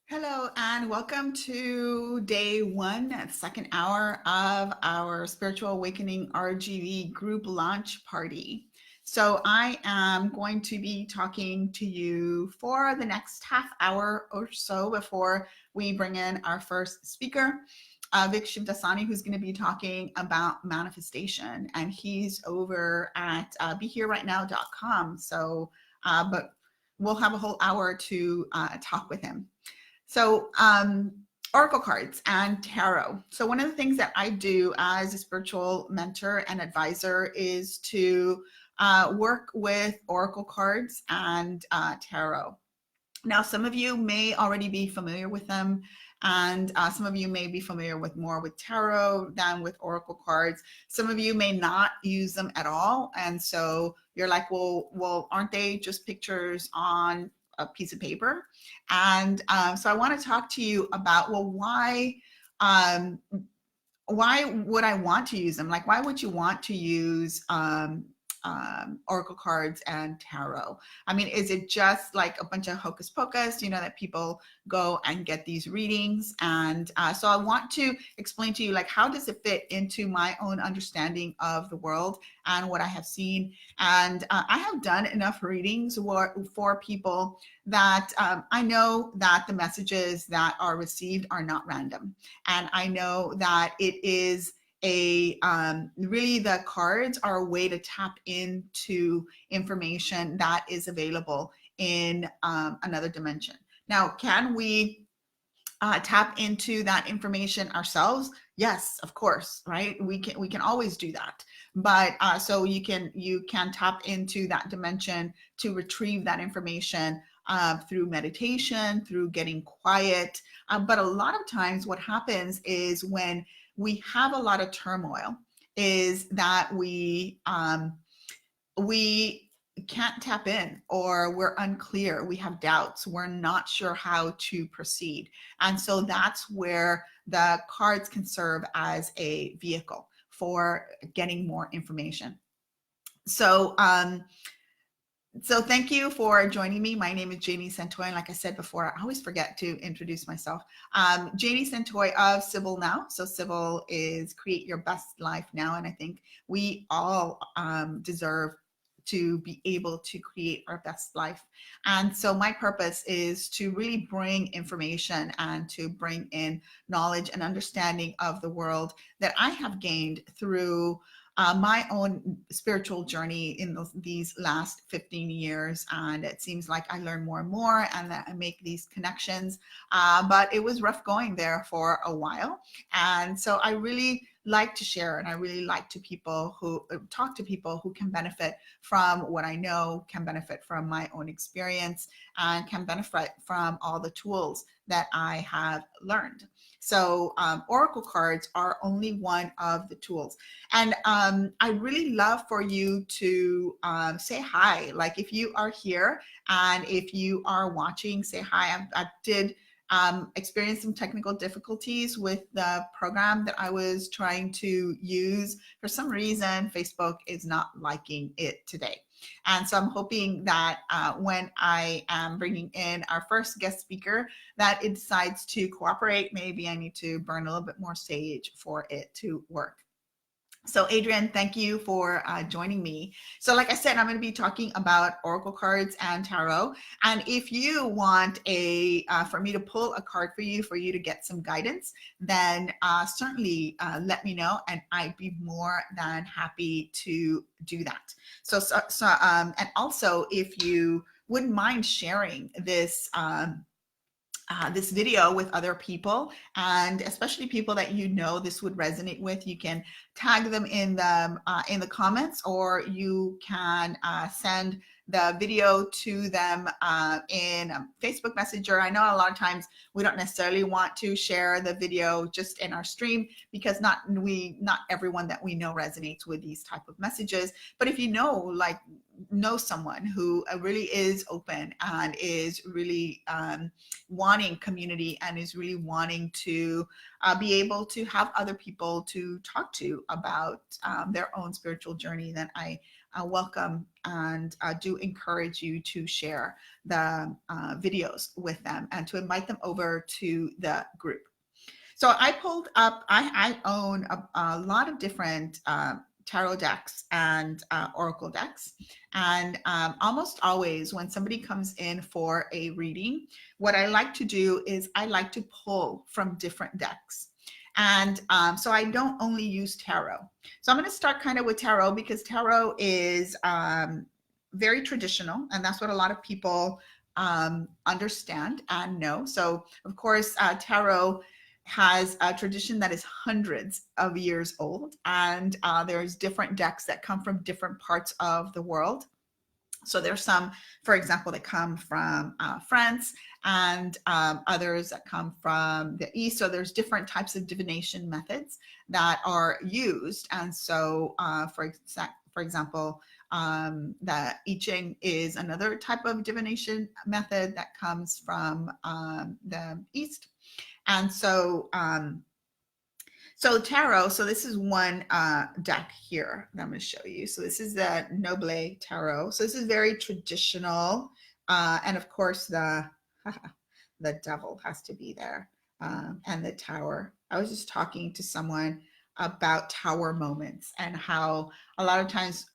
Hello and welcome to day one, second hour of our Spiritual Awakening RGV group launch party. So I am going to be talking to you for the next half hour or so before we bring in our first speaker, Vic Shivdasani, who's going to be talking about manifestation. And he's over at BeHereRightNow.com. But we'll have a whole hour to talk with him. So, oracle cards and tarot. So, one of the things that I do as a spiritual mentor and advisor is to work with oracle cards and tarot. Now, some of you may already be familiar with them, and some of you may be familiar with more with tarot than with oracle cards. Some of you may not use them at all, and so you're like, well, aren't they just pictures on a piece of paper? And so I want to talk to you about, well, um, why would I want to use them? Like, why would you want to use oracle cards and tarot? I mean, is it just like a bunch of hocus pocus, that people go and get these readings? And so I want to explain to you, like, how does it fit into my own understanding of the world and what I have seen? And I have done enough readings for people that I know that the messages that are received are not random. And I know that it is really, the cards are a way to tap into information that is available in another dimension. Now, can we tap into that information ourselves? Yes, of course, right? We can always do that. But so you can tap into that dimension to retrieve that information through meditation, through getting quiet. But a lot of times what happens is, when we have a lot of turmoil, is that we can't tap in, or we're unclear, we have doubts, we're not sure how to proceed. And so that's where the cards can serve as a vehicle for getting more information. So thank you for joining me. My name is Janie Santoy, and like I said before, I always forget to introduce myself. Janie Santoy of Civil Now. So Civil is Create Your Best Life Now, and I think we all deserve to be able to create our best life. And so my purpose is to really bring information and to bring in knowledge and understanding of the world that I have gained through my own spiritual journey in these last 15 years. And it seems like I learn more and more, and that I make these connections. But it was rough going there for a while. And so I really like to share, and I really like to talk to people who can benefit from what I know, can benefit from my own experience, and can benefit from all the tools that I have learned. So oracle cards are only one of the tools. And I really love for you to say hi. Like, if you are here and if you are watching, say hi. I did experienced some technical difficulties with the program that I was trying to use. For some reason, Facebook is not liking it today. And so I'm hoping that when I am bringing in our first guest speaker, that it decides to cooperate. Maybe I need to burn a little bit more sage for it to work. So Adrian, thank you for joining me. So like I said, I'm going to be talking about oracle cards and tarot. And if you want for me to pull a card for you to get some guidance, then certainly let me know, and I'd be more than happy to do that. And also, if you wouldn't mind sharing this this video with other people, and especially people that this would resonate with, you can tag them in the comments, or you can send the video to them in Facebook Messenger. I know a lot of times we don't necessarily want to share the video just in our stream, because not everyone that we know resonates with these type of messages. But if you know someone who really is open and is really wanting community, and is really wanting to be able to have other people to talk to about their own spiritual journey, then I welcome and do encourage you to share the videos with them and to invite them over to the group. So I pulled up, I own a lot of different tarot decks and oracle decks. And almost always when somebody comes in for a reading, what I like to do is I like to pull from different decks. And so I don't only use tarot. So I'm going to start kind of with tarot because tarot is very traditional, and that's what a lot of people understand and know. So of course, tarot has a tradition that is hundreds of years old, and there's different decks that come from different parts of the world. So there's some, for example, that come from France, and others that come from the East. So there's different types of divination methods that are used. And so, for example, the I Ching is another type of divination method that comes from the East. And so, so tarot, so this is one deck here that I'm going to show you. So this is the Noble Tarot. So this is very traditional. And of course, the devil has to be there, and the tower. I was just talking to someone about tower moments and how a lot of times,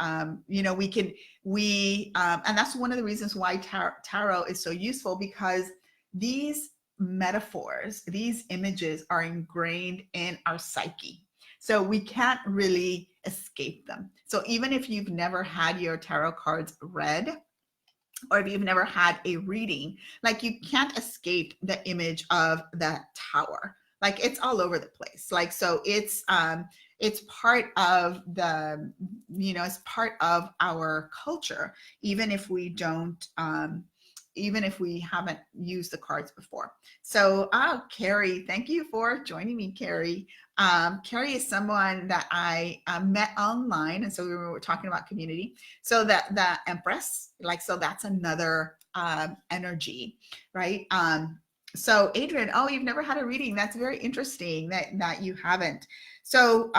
you know, and that's one of the reasons why tarot is so useful, because these metaphors, these images are ingrained in our psyche. So we can't really escape them. So even if you've never had your tarot cards read, or if you've never had a reading, like you can't escape the image of that tower. Like it's all over the place. Like, so it's part of the, you know, it's part of our culture, even if we don't, even if we haven't used the cards before. So, Carrie, thank you for joining me, Carrie. Carrie is someone that I met online, and so we were talking about community. So the Empress, like, so that's another energy, right? So Adrian, oh, you've never had a reading. That's very interesting that you haven't. So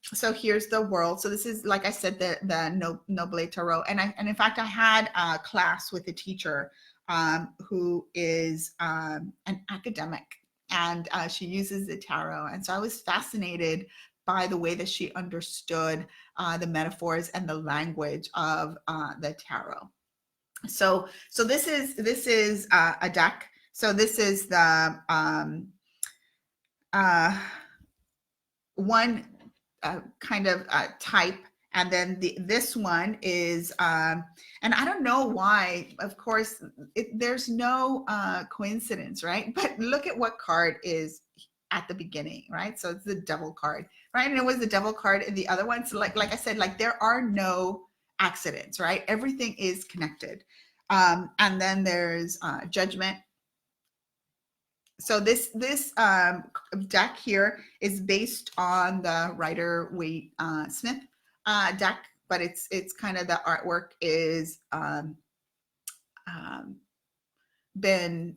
so here's the world. So this is, like I said, the Noble Tarot, and in fact I had a class with a teacher who is an academic, and she uses the tarot. And so I was fascinated by the way that she understood the metaphors and the language of the tarot. So this is a deck. So this is the one kind of type. And then this one is, and I don't know why, of course, there's no coincidence, right? But look at what card is at the beginning, right? So it's the Devil card, right? And it was the Devil card in the other one. So like I said, like there are no accidents, right? Everything is connected. And then there's Judgment. So this deck here is based on the Rider-Waite-Smith deck, but it's kind of, the artwork is been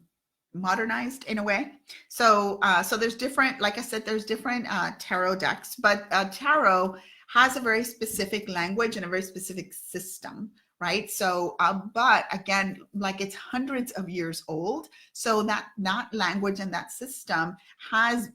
modernized in a way. So so there's different, like I said, there's different tarot decks, but tarot has a very specific language and a very specific system, right? So but again, like it's hundreds of years old, so that language and that system has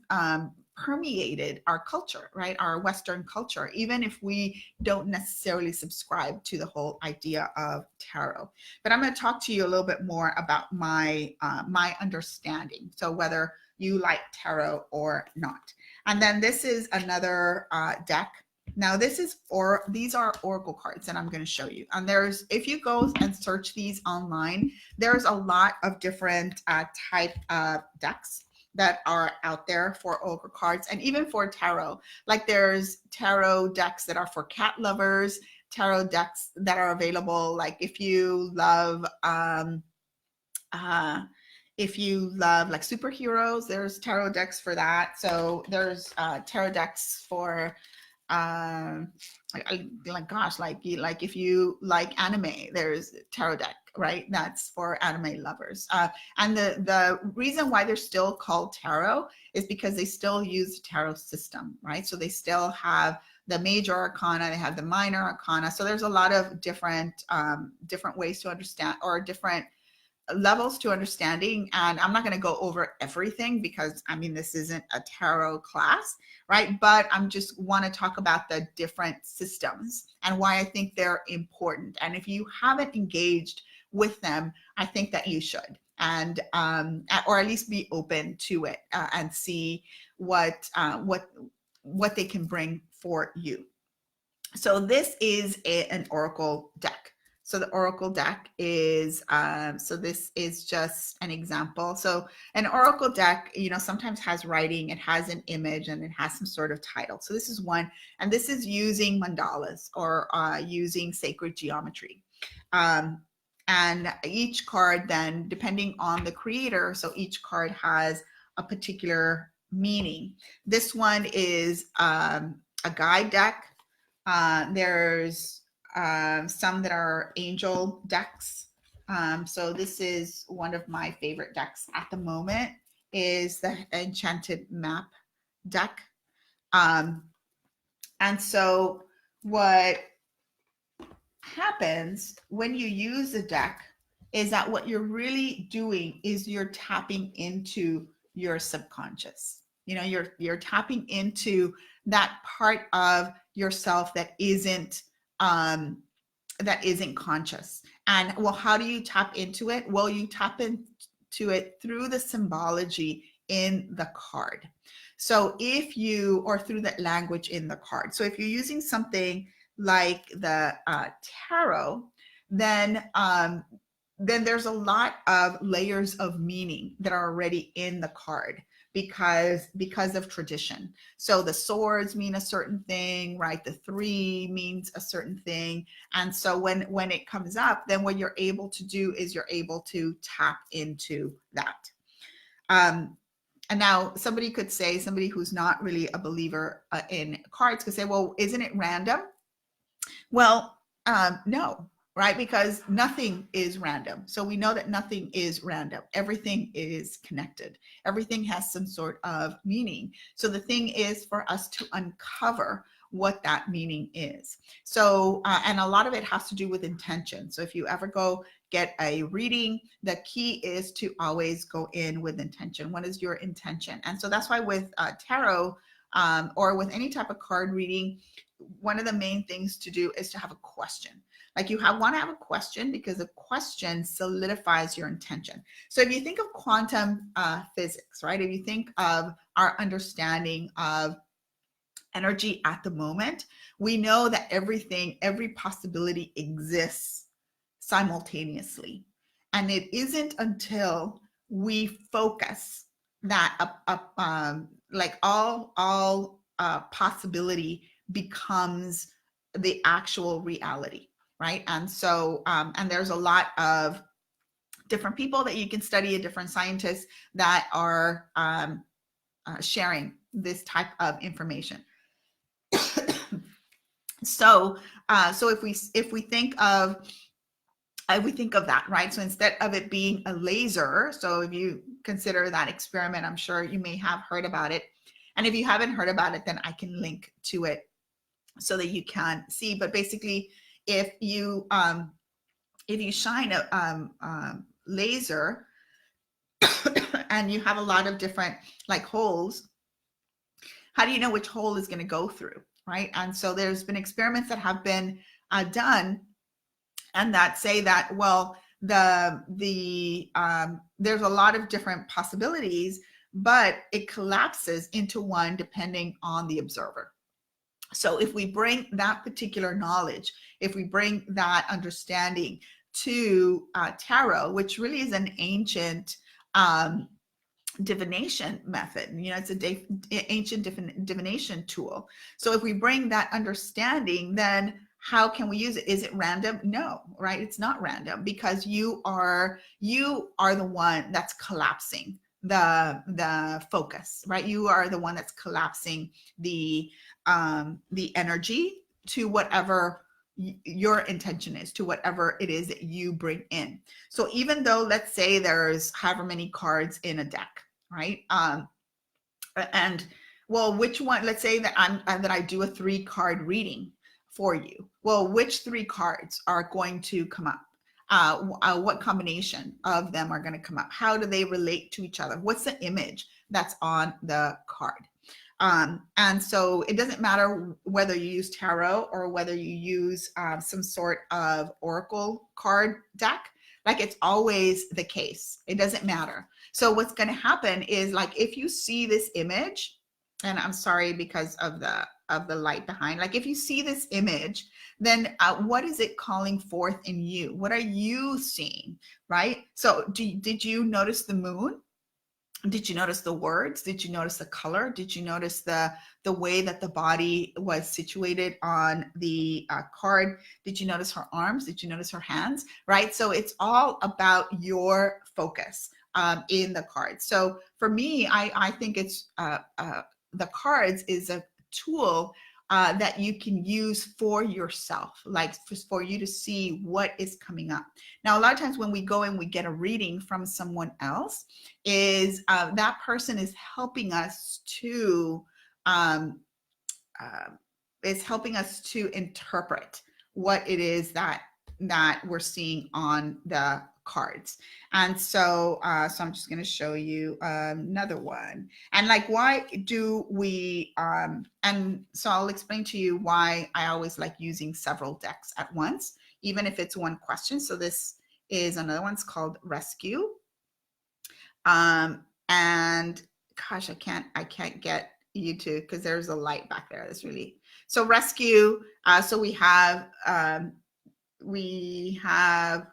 permeated our culture, right? Our Western culture, even if we don't necessarily subscribe to the whole idea of tarot. But I'm going to talk to you a little bit more about my my understanding, so whether you like tarot or not. And then this is another deck. Now this is, these are oracle cards that I'm going to show you. And there's, if you go and search these online, there's a lot of different type of decks that are out there for oracle cards, and even for tarot. Like there's tarot decks that are for cat lovers, tarot decks that are available. Like if you love like superheroes, there's tarot decks for that. So there's tarot decks for like if you like anime, there's tarot deck, right? That's for anime lovers. And the reason why they're still called tarot is because they still use the tarot system, right? So they still have the major arcana, they have the minor arcana. So there's a lot of different ways to understand, or different levels to understanding. And I'm not going to go over everything because I mean, this isn't a tarot class, right? But I'm just want to talk about the different systems and why I think they're important. And if you haven't engaged with them, I think that you should, and or at least be open to it, and see what they can bring for you. So this is an oracle deck. So the oracle deck is, so this is just an example. So an oracle deck, you know, sometimes has writing, it has an image, and it has some sort of title. So this is one, and this is using mandalas, or using sacred geometry. And each card then, depending on the creator, so each card has a particular meaning. This one is a guide deck. There's some that are angel decks. So this is one of my favorite decks at the moment, is the Enchanted Map deck. And so what happens when you use a deck is that what you're really doing is you're tapping into your subconscious. You know, you're tapping into that part of yourself that isn't conscious. And well, how do you tap into it? Well, you tap into it through the symbology in the card. So if you, or through the language in the card. So if you're using something like the tarot, then there's a lot of layers of meaning that are already in the card because of tradition. So the swords mean a certain thing, right? The 3 means a certain thing. And so when it comes up, then what you're able to do is you're able to tap into that. And now somebody could say, somebody who's not really a believer in cards could say, well, isn't it random? Well, no, right? Because nothing is random. So we know that nothing is random. Everything is connected. Everything has some sort of meaning. So the thing is for us to uncover what that meaning is. So, and a lot of it has to do with intention. So if you ever go get a reading, the key is to always go in with intention. What is your intention? And so that's why with tarot, or with any type of card reading, one of the main things to do is to have a question. Like you want to have a question, because a question solidifies your intention. So if you think of quantum physics, right? If you think of our understanding of energy at the moment, we know that every possibility exists simultaneously. And it isn't until we focus that like all possibility becomes the actual reality, right? And so and there's a lot of different people that you can study, different scientists that are sharing this type of information. So if we think of that, right? So instead of it being a laser, so if you consider that experiment, I'm sure you may have heard about it. And if you haven't heard about it, then I can link to it so that you can see. But basically, if you shine a laser and you have a lot of different like holes, how do you know which hole is going to go through, right? And so there's been experiments that have been done, and that say that, well, there's a lot of different possibilities, but it collapses into one depending on the observer. So if we bring that particular knowledge, if we bring that understanding to tarot, which really is an ancient divination method, you know, it's an ancient divination tool. So if we bring that understanding, then how can we use it? Is it random? No, right? It's not random, because you are the one that's collapsing the focus, right? You are the one that's collapsing the energy to whatever your intention is, to whatever it is that you bring in. So even though, let's say there's however many cards in a deck, right? And Well, which one, let's say that that I do a 3-card reading for you. Well, which 3 cards are going to come up? What combination of them are going to come up? How do they relate to each other? What's the image that's on the card? And so it doesn't matter whether you use tarot or whether you use some sort of oracle card deck. Like, it's always the case. It doesn't matter. So what's going to happen is, like, if you see this image, and I'm sorry because of the light behind, like, if you see this image, then what is it calling forth in you? What are you seeing, right? So did you notice the moon? Did you notice the words? Did you notice the color? Did you notice the way that the body was situated on the card? Did you notice her arms? Did you notice her hands? Right? So it's all about your focus in the cards. So for me, I think it's the cards is a tool that you can use for yourself, like for you to see what is coming up. Now, a lot of times when we go and we get a reading from someone else, is that person is helping us to interpret what it is that we're seeing on the cards. And so so I'm just going to show you another one. And like, why do we and so I'll explain to you why I always like using several decks at once, even if it's one question. So this is another one. It's called Rescue. And gosh, I can't get you to, because there's a light back there. That's really, so Rescue. So we have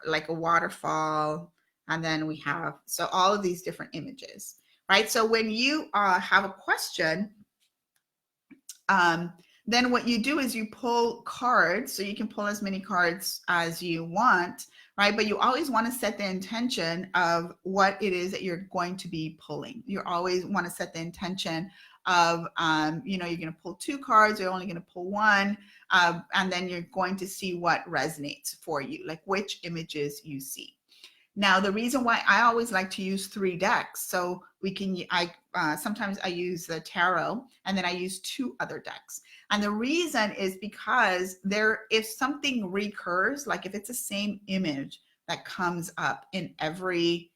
like a waterfall, and then we have, so all of these different images, right? So when you have a question, then what you do is you pull cards. So you can pull as many cards as you want, right? But you always want to set the intention of what it is that you're going to be pulling. You always want to set the intention of, you're going to pull 2 cards, you're only going to pull 1, and then you're going to see what resonates for you, like which images you see. Now, the reason why I always like to use 3 decks, so we can, sometimes I use the tarot, and then I use 2 other decks. And the reason is because if something recurs, like if it's the same image that comes up in every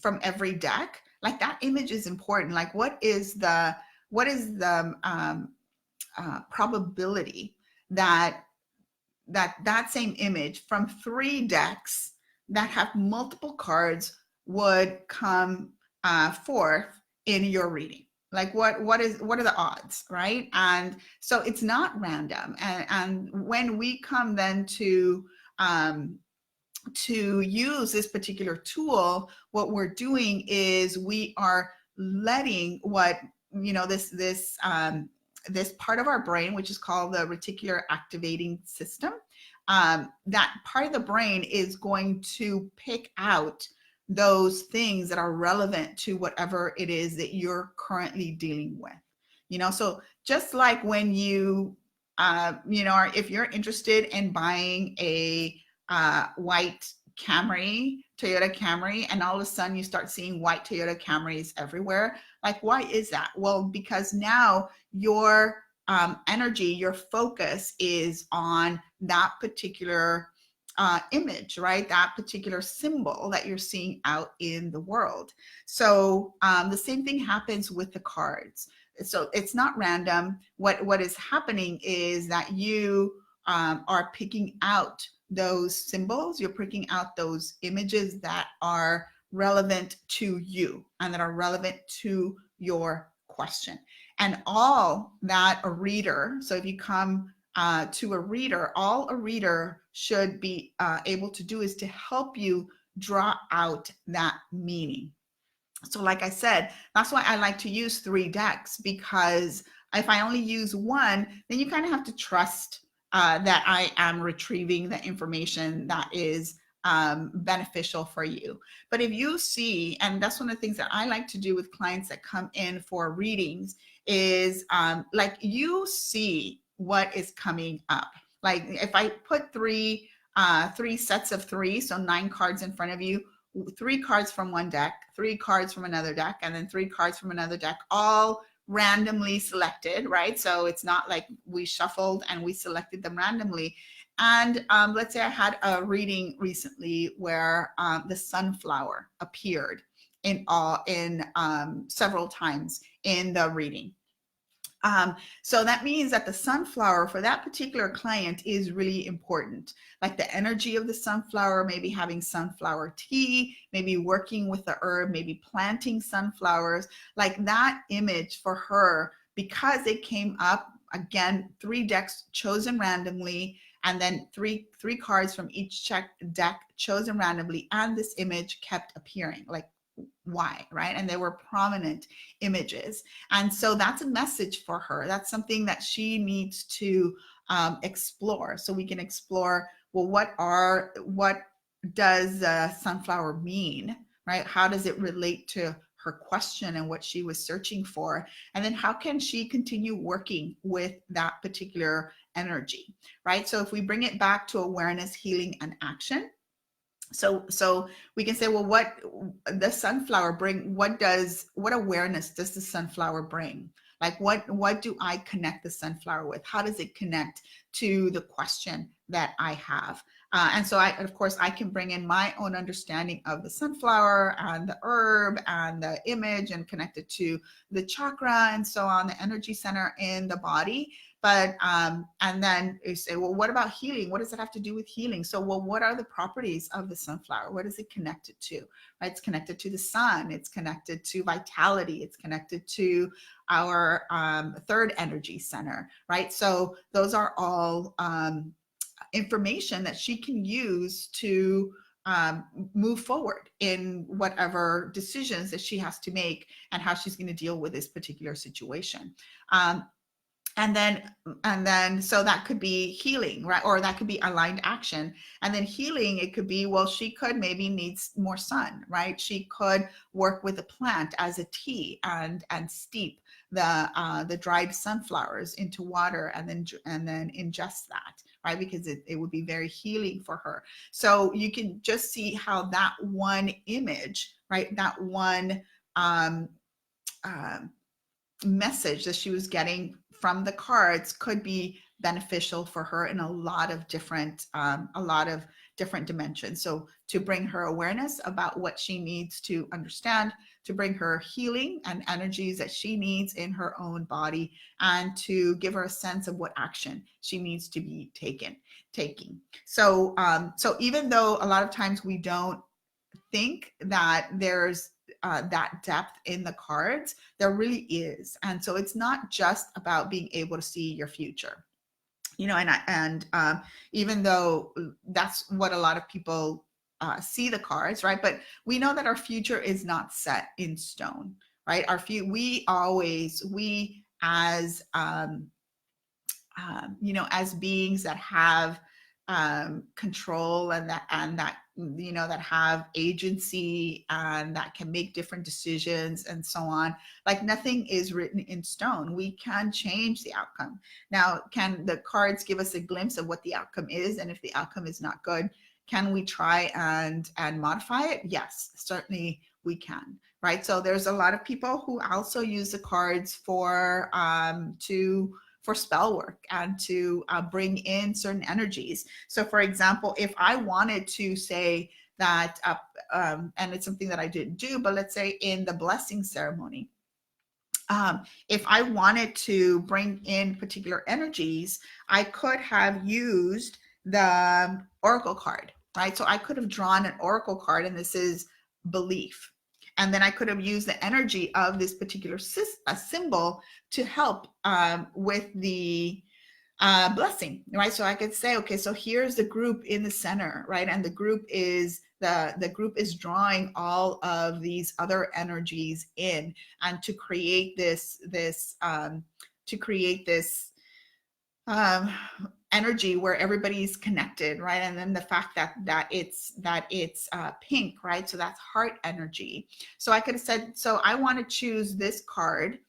from every deck, like that image is important. Like, what is the probability that same image from 3 decks that have multiple cards would come forth in your reading? Like, what are the odds, right? And so it's not random. And when we come then to use this particular tool, what we're doing is we are letting this part of our brain, which is called the Reticular Activating System, that part of the brain is going to pick out those things that are relevant to whatever it is that you're currently dealing with. So just like when you if you're interested in buying a white Toyota Camry, and all of a sudden you start seeing white Toyota Camrys everywhere, like, why is that? Well, because now your energy, your focus is on that particular image, right? That particular symbol that you're seeing out in the world. So the same thing happens with the cards. So it's not random. What is happening is that you are picking out those symbols, you're picking out those images that are relevant to you and that are relevant to your question. And all that a reader, so if you come to a reader, all a reader should be able to do is to help you draw out that meaning. So like I said, that's why I like to use 3 decks, because if I only use 1, then you kind of have to trust that I am retrieving the information that is beneficial for you. But if you see, and that's one of the things that I like to do with clients that come in for readings, is like, you see what is coming up. Like, if I put 3 sets of 3, so 9 cards in front of you, 3 cards from one deck, 3 cards from another deck, and then 3 cards from another deck, all randomly selected, right? So it's not like we shuffled and we selected them randomly. And let's say I had a reading recently where the sunflower appeared in several times in the reading. So that means that the sunflower for that particular client is really important. Like the energy of the sunflower, maybe having sunflower tea, maybe working with the herb, maybe planting sunflowers, like that image for her, because it came up, again, 3 decks chosen randomly, and then three cards from each deck chosen randomly, and this image kept appearing. Like, why, right? And they were prominent images. And so that's a message for her. That's something that she needs to explore. So we can explore, well, what does sunflower mean, right? How does it relate to her question and what she was searching for? And then how can she continue working with that particular energy, right? So if we bring it back to awareness, healing, and action, so we can say, well, what the sunflower bring, what awareness does the sunflower bring? Like what do I connect the sunflower with? How does it connect to the question that I have? And so of course I can bring in my own understanding of the sunflower and the herb and the image and connect it to the chakra and so on, the energy center in the body. But, and then you say, well, what about healing? What does it have to do with healing? So, well, what are the properties of the sunflower? What is it connected to, right? It's connected to the sun. It's connected to vitality. It's connected to our 3rd energy center, right? So those are all information that she can use to move forward in whatever decisions that she has to make and how she's going to deal with this particular situation. And then, so that could be healing, right? Or that could be aligned action. And then healing, it could be, well, she could maybe needs more sun, right? She could work with a plant as a tea and steep the dried sunflowers into water and then ingest that, right? Because it would be very healing for her. So you can just see how that one image, right? That one message that she was getting from the cards could be beneficial for her in a lot of different dimensions. So to bring her awareness about what she needs to understand, to bring her healing and energies that she needs in her own body, and to give her a sense of what action she needs to be taking. So even though a lot of times we don't think that there's that depth in the cards, there really is. And so it's not just about being able to see your future, and even though that's what a lot of people see the cards, right? But we know that our future is not set in stone, right? We as as beings that have control and that that have agency and that can make different decisions and so on, like nothing is written in stone. We can change the outcome. Now, can the cards give us a glimpse of what the outcome is? And if the outcome is not good, can we try and modify it? Yes, certainly we can, right? So there's a lot of people who also use the cards for spell work and to bring in certain energies. So for example, if I wanted to say that, and it's something that I didn't do, but let's say in the blessing ceremony, if I wanted to bring in particular energies, I could have used the oracle card, right? So I could have drawn an oracle card, and this is belief. And then I could have used the energy of this particular symbol to help with the blessing, right? So I could say, okay, so here's the group in the center, right? And the group is drawing all of these other energies in, and to create this energy where everybody's connected, right? And then the fact that it's pink, right? So that's heart energy. So I could have said, so I want to choose this card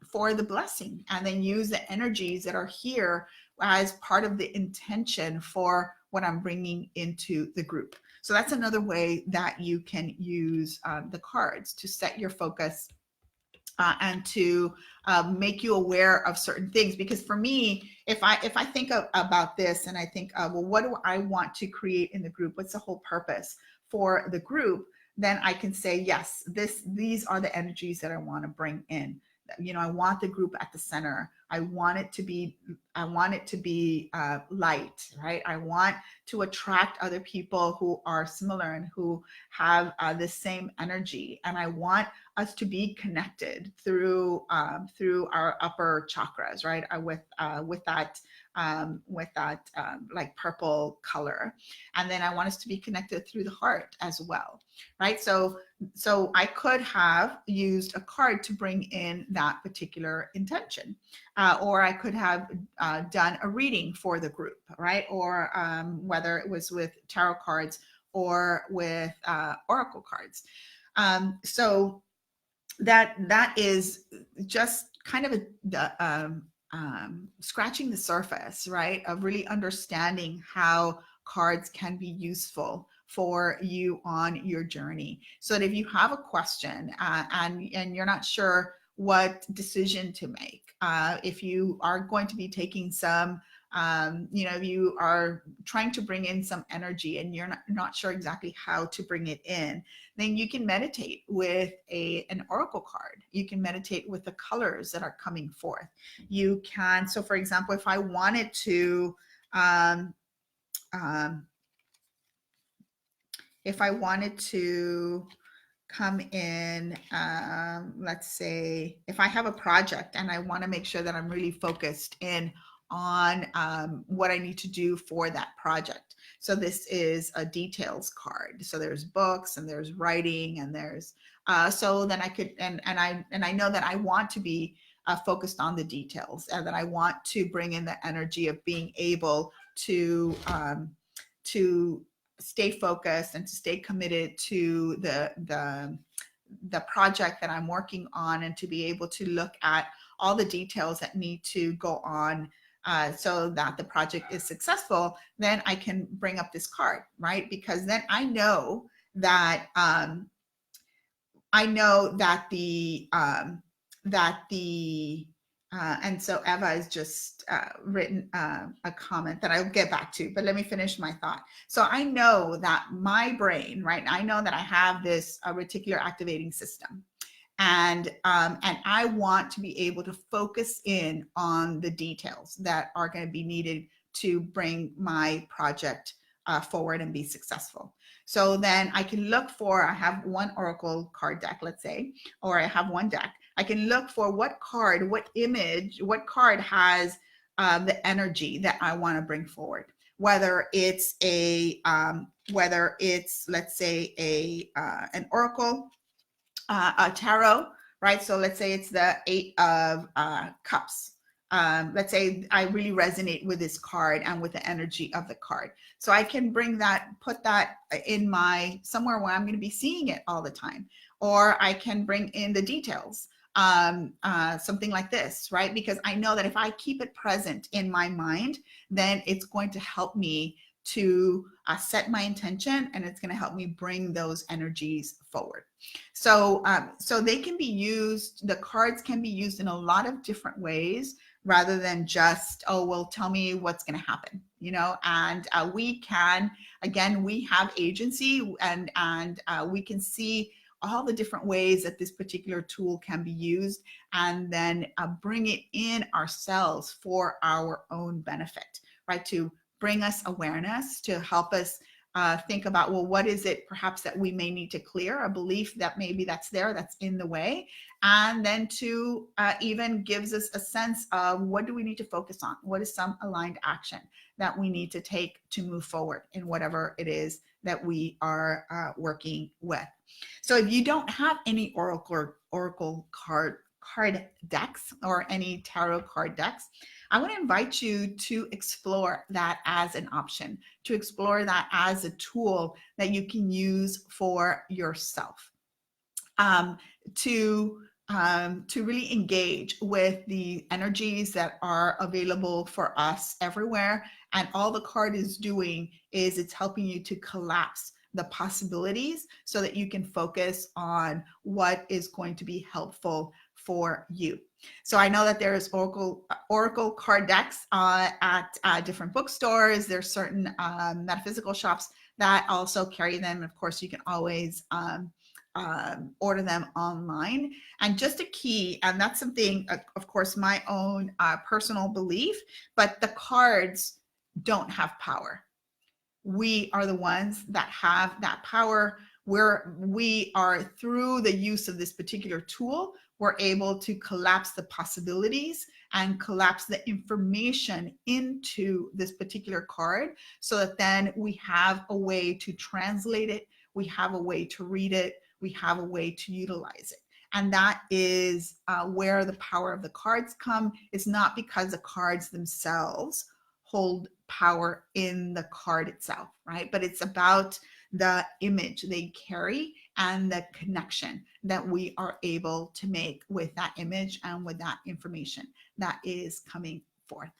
for the blessing, and then use the energies that are here as part of the intention for what I'm bringing into the group. So that's another way that you can use the cards to set your focus and to make you aware of certain things. Because for me, if I think about this and I think, well, what do I want to create in the group? What's the whole purpose for the group? Then I can say, yes, these are the energies that I want to bring in. You know, I want the group at the center. I want it to be light, right? I want to attract other people who are similar and who have the same energy. And I want us to be connected through our upper chakras, right? With that like purple color. And then I want us to be connected through the heart as well, right? So I could have used a card to bring in that particular intention, or I could have done a reading for the group, right? Or whether it was with tarot cards or with oracle cards. So that is just kind of scratching the surface, right, of really understanding how cards can be useful for you on your journey. So that if you have a question and you're not sure what decision to make, if you are going to be taking some, if you are trying to bring in some energy and you're not sure exactly how to bring it in, then you can meditate with an oracle card. You can meditate with the colors that are coming forth. You can, so for example, if I wanted to, come in, let's say, if I have a project and I want to make sure that I'm really focused in on what I need to do for that project. So this is a details card. So there's books and there's writing and there's, so then I could, and I know that I want to be focused on the details, and that I want to bring in the energy of being able to stay focused and to stay committed to the project that I'm working on, and to be able to look at all the details that need to go on so that the project is successful. Then I can bring up this card, right? Because then I know that and so Eva has just written a comment that I'll get back to, but let me finish my thought. So I know that my brain, right? I know that I have this reticular activating system, and I want to be able to focus in on the details that are going to be needed to bring my project forward and be successful. So then I can look for, I have one oracle card deck, let's say, or I have one deck. I can look for what card, what image, what card has the energy that I want to bring forward. Whether it's let's say an oracle, a tarot, right? So let's say it's the 8 of Cups. Let's say I really resonate with this card and with the energy of the card. So I can bring that, put that in somewhere where I'm going to be seeing it all the time. Or I can bring in the details, something like this, right? Because I know that if I keep it present in my mind, then it's going to help me to set my intention, and it's going to help me bring those energies forward. So they can be used, the cards can be used in a lot of different ways, rather than just, oh, well, tell me what's going to happen, and we can, again, we have agency, and we can see all the different ways that this particular tool can be used, and then bring it in ourselves for our own benefit, right? To bring us awareness, to help us think about, well, what is it perhaps that we may need to clear, a belief that maybe that's in the way, and then to even gives us a sense of what do we need to focus on, what is some aligned action that we need to take to move forward in whatever it is that we are working with. So if you don't have any oracle card decks or any tarot card decks, I want to invite you to explore that as an option, to explore that as a tool that you can use for yourself, to really engage with the energies that are available for us everywhere. And all the card is doing is it's helping you to collapse the possibilities so that you can focus on what is going to be helpful for you. So I know that there's oracle card decks at different bookstores. There's certain metaphysical shops that also carry them. Of course, you can always order them online. And just a key, and that's something, of course, my own personal belief, but the cards don't have power. We are the ones that have that power, where we are, through the use of this particular tool, we're able to collapse the possibilities and collapse the information into this particular card, so that then we have a way to translate it, we have a way to read it, we have a way to utilize it. And that is where the power of the cards come. It's not because the cards themselves hold power in the card itself, right? But it's about the image they carry and the connection that we are able to make with that image and with that information that is coming forth.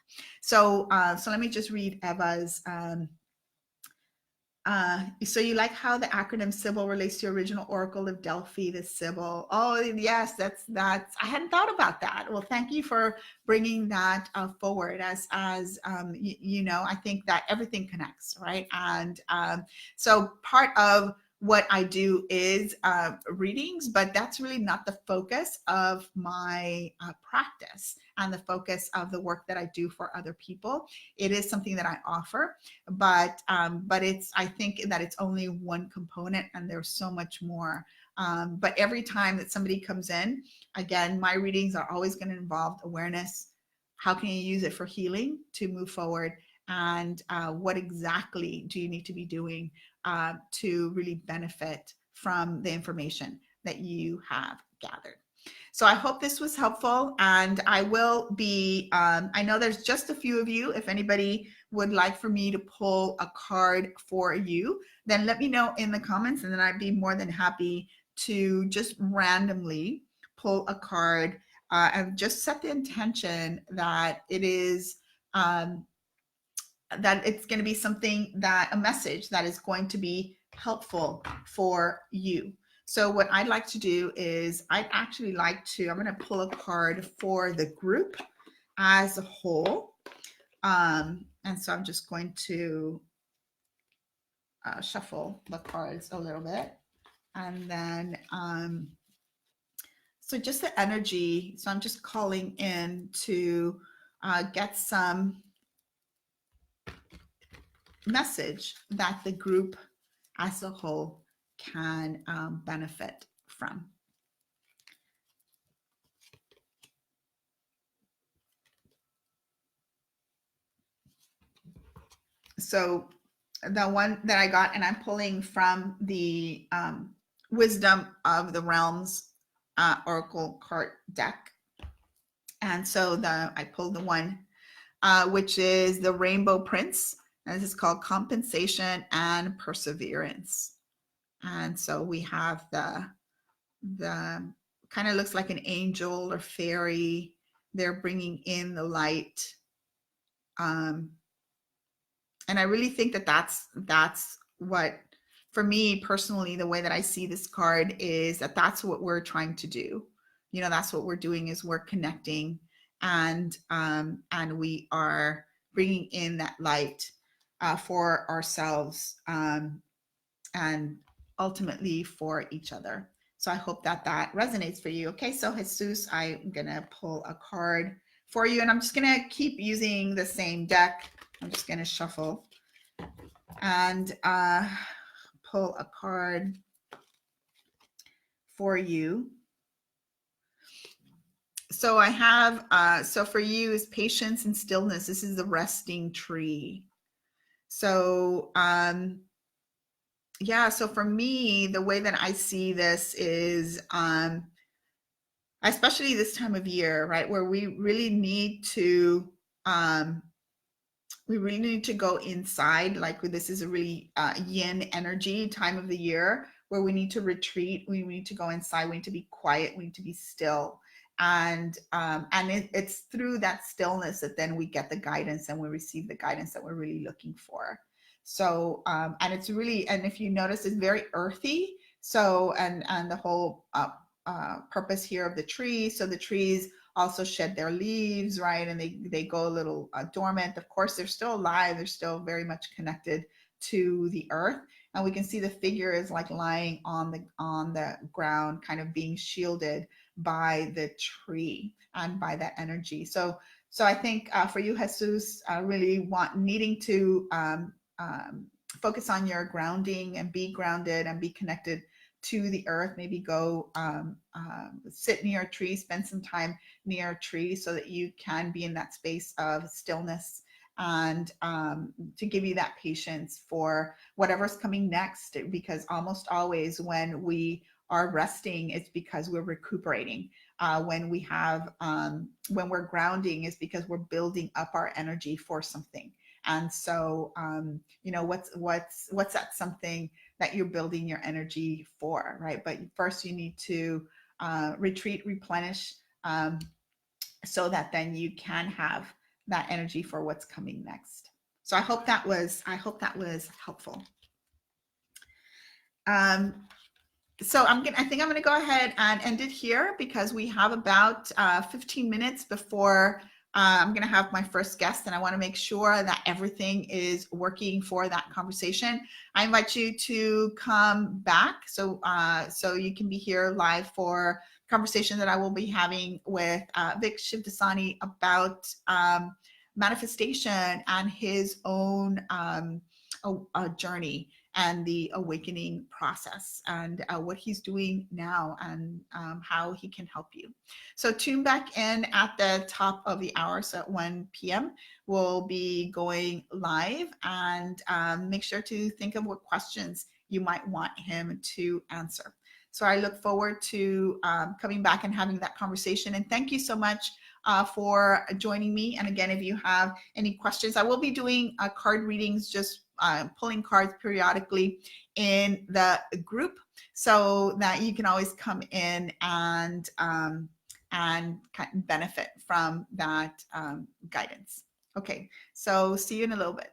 So, so let me just read Eva's. So you like how the acronym Sybil relates to original Oracle of Delphi, the Sybil. Oh yes, that's I hadn't thought about that. Well, thank you for bringing that forward. As you know, I think that everything connects, right? And so part of what I do is readings, but that's really not the focus of my practice and the focus of the work that I do for other people. It is something that I offer, but it's, I think that it's only one component, and there's so much more. But every time that somebody comes in, again, my readings are always going to involve awareness. How can you use it for healing to move forward? And what exactly do you need to be doing to really benefit from the information that you have gathered? So I hope this was helpful, and I will be, I know there's just a few of you. If anybody would like for me to pull a card for you, then let me know in the comments, and then I'd be more than happy to just randomly pull a card and just set the intention that it is, that it's going to be something, that a message that is going to be helpful for you. So what I'd like to do is I'd actually like to, I'm going to pull a card for the group as a whole. And so I'm just going to shuffle the cards a little bit. And then, so just the energy. So I'm just calling in to get some message that the group as a whole can benefit from. So the one that I got, and I'm pulling from the Wisdom of the Realms Oracle card deck. And so I pulled the one which is the Rainbow Prince. And this is called Compensation and Perseverance. And so we have the kind of looks like an angel or fairy. They're bringing in the light. And I really think that that's what, for me personally, the way that I see this card is that that's what we're trying to do. You know, that's what we're doing, is we're connecting, and we are bringing in that light for ourselves and ultimately for each other. So I hope that that resonates for you. Okay, so Jesus, I'm gonna pull a card for you, and I'm just gonna keep using the same deck. I'm just gonna shuffle and pull a card for you. So I have, so for you is patience and stillness. This is the resting tree. So yeah, so for me, the way that I see this is, especially this time of year, right, where we really need to go inside. Like, this is a really yin energy time of the year, where we need to retreat, we need to go inside, we need to be quiet, we need to be still. And it's through that stillness that then we get the guidance, and we receive the guidance that we're really looking for. So, and it's really, and if you notice, it's very earthy. So, and the whole purpose here of the tree. So the trees also shed their leaves, right? And they go a little dormant. Of course, they're still alive. They're still very much connected to the earth. And we can see the figure is like lying on the ground, kind of being shielded by the tree and by that energy. So I think for you, Jesus, really needing to focus on your grounding and be grounded and be connected to the earth. Maybe go sit near a tree, spend some time near a tree so that you can be in that space of stillness, and to give you that patience for whatever's coming next, because almost always when we are resting, it's because we're recuperating. When we have when we're grounding, is because we're building up our energy for something. And so you know, what's that something that you're building your energy for, right? But first you need to retreat, replenish, so that then you can have that energy for what's coming next. So I hope that was helpful. So I think I'm gonna go ahead and end it here, because we have about 15 minutes before I'm gonna have my first guest, and I wanna make sure that everything is working for that conversation. I invite you to come back, so you can be here live for conversation that I will be having with Vic Shivdasani about manifestation and his own journey and the awakening process, and what he's doing now, and how he can help you. So tune back in at the top of the hour. So at 1 p.m. we'll be going live, and make sure to think of what questions you might want him to answer. So I look forward to coming back and having that conversation. And thank you so much for joining me. And again, if you have any questions, I will be doing card readings, just pulling cards periodically in the group, so that you can always come in and benefit from that guidance. Okay, so see you in a little bit.